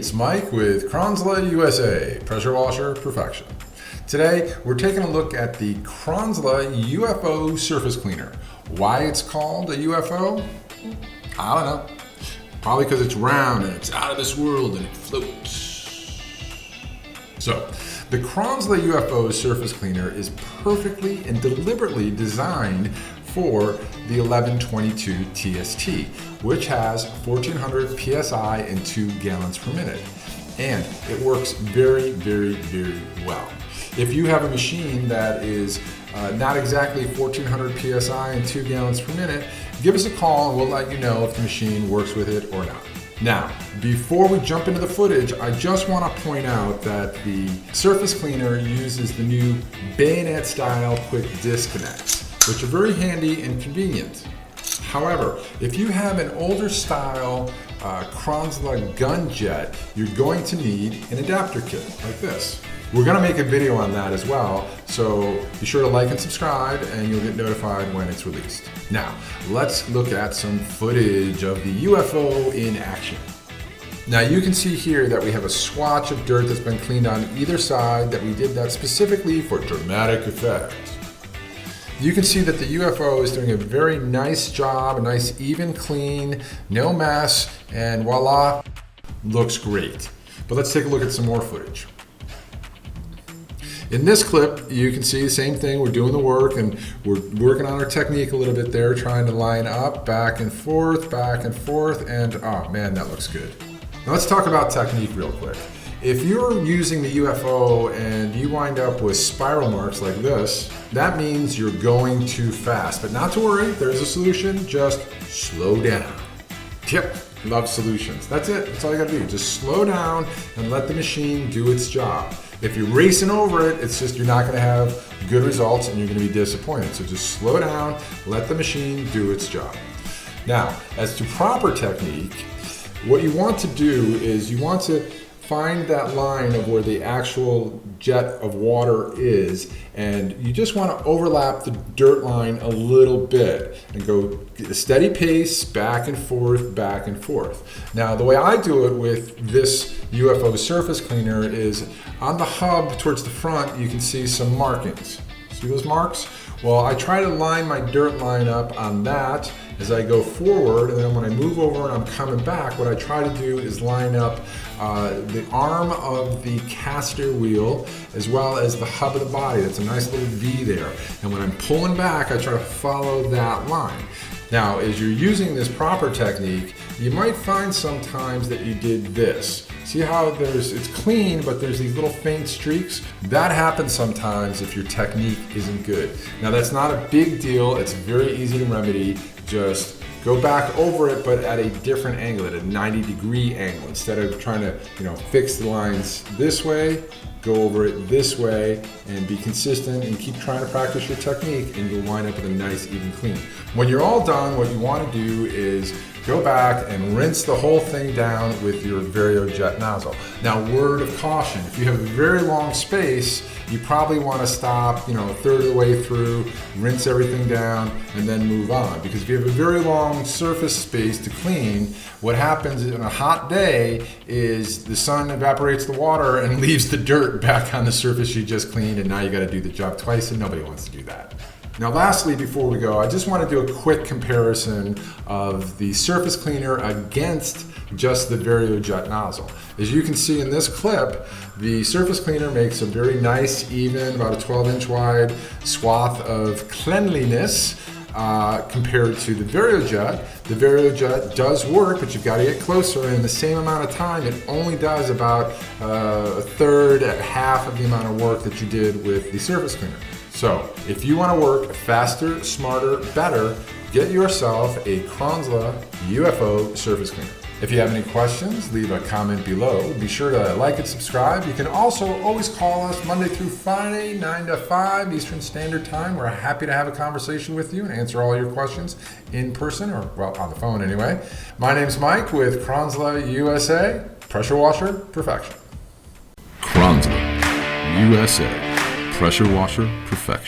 it's Mike with Kranzle USA, Pressure Washer Perfection. Today, we're taking a look at the Kranzle UFO Surface Cleaner. Why it's called a UFO? I don't know. Probably because it's round and it's out of this world and it floats. So, the Kranzle UFO Surface Cleaner is perfectly and deliberately designed for the 1122 TST, which has 1400 PSI and 2 gallons per minute. And it works very, very, very well. If you have a machine that is not exactly 1400 PSI and 2 gallons per minute, give us a call and we'll let you know if the machine works with it or not. Now, before we jump into the footage, I just want to point out that the surface cleaner uses the new bayonet style quick disconnects, which are very handy and convenient. However, if you have an older style Kranzle gun jet, you're going to need an adapter kit like this. We're going to make a video on that as well, so be sure to like and subscribe and you'll get notified when it's released. Now, let's look at some footage of the UFO in action. Now you can see here that we have a swatch of dirt that's been cleaned on either side, that we did that specifically for dramatic effect. You can see that the UFO is doing a very nice job, a nice even clean, no mess, and voila, looks great. But let's take a look at some more footage. In this clip, you can see the same thing. We're doing the work and we're working on our technique a little bit there, trying to line up back and forth, and oh man, that looks good. Now let's talk about technique real quick. If you're using the UFO and you wind up with spiral marks like this, that means you're going too fast. But not to worry, there's a solution, just slow down. Yep, love solutions. That's it, that's all you gotta do. Just slow down and let the machine do its job. If you're racing over it, it's just you're not gonna have good results and you're gonna be disappointed. So just slow down, let the machine do its job. Now, as to proper technique, what you want to do is you want to find that line of where the actual jet of water is, and you just want to overlap the dirt line a little bit and go a steady pace back and forth, back and forth. Now the way I do it with this UFO surface cleaner is on the hub towards the front you can see some markings. See those marks? Well, I try to line my dirt line up on that as I go forward, and then when I move over and I'm coming back, what I try to do is line up the arm of the caster wheel as well as the hub of the body. That's a nice little V there. And when I'm pulling back, I try to follow that line. Now, as you're using this proper technique, you might find sometimes that you did this. See how it's clean, but there's these little faint streaks? That happens sometimes if your technique isn't good. Now that's not a big deal, it's very easy to remedy. Just go back over it, but at a different angle, at a 90-degree angle. Instead of trying to fix the lines this way, go over it this way and be consistent and keep trying to practice your technique and you'll wind up with a nice even clean. When you're all done, what you want to do is go back and rinse the whole thing down with your VarioJet nozzle. Now, word of caution, if you have a very long space, you probably want to stop, a third of the way through, rinse everything down, and then move on. Because if you have a very long surface space to clean, what happens in a hot day is the sun evaporates the water and leaves the dirt back on the surface you just cleaned, and now you got to do the job twice, and nobody wants to do that. Now lastly, before we go, I just want to do a quick comparison of the surface cleaner against just the VarioJet nozzle. As you can see in this clip, the surface cleaner makes a very nice, even, about a 12-inch wide swath of cleanliness compared to the VarioJet. The VarioJet does work, but you've got to get closer, and in the same amount of time, it only does about a third, half of the amount of work that you did with the surface cleaner. So, if you want to work faster, smarter, better, get yourself a Kranzle UFO surface cleaner. If you have any questions, leave a comment below. Be sure to like and subscribe. You can also always call us Monday through Friday, 9 to 5 Eastern Standard Time. We're happy to have a conversation with you and answer all your questions in person or, well, on the phone anyway. My name's Mike with Kranzle USA, Pressure Washer Perfection. Kranzle USA, Pressure Washer Perfection.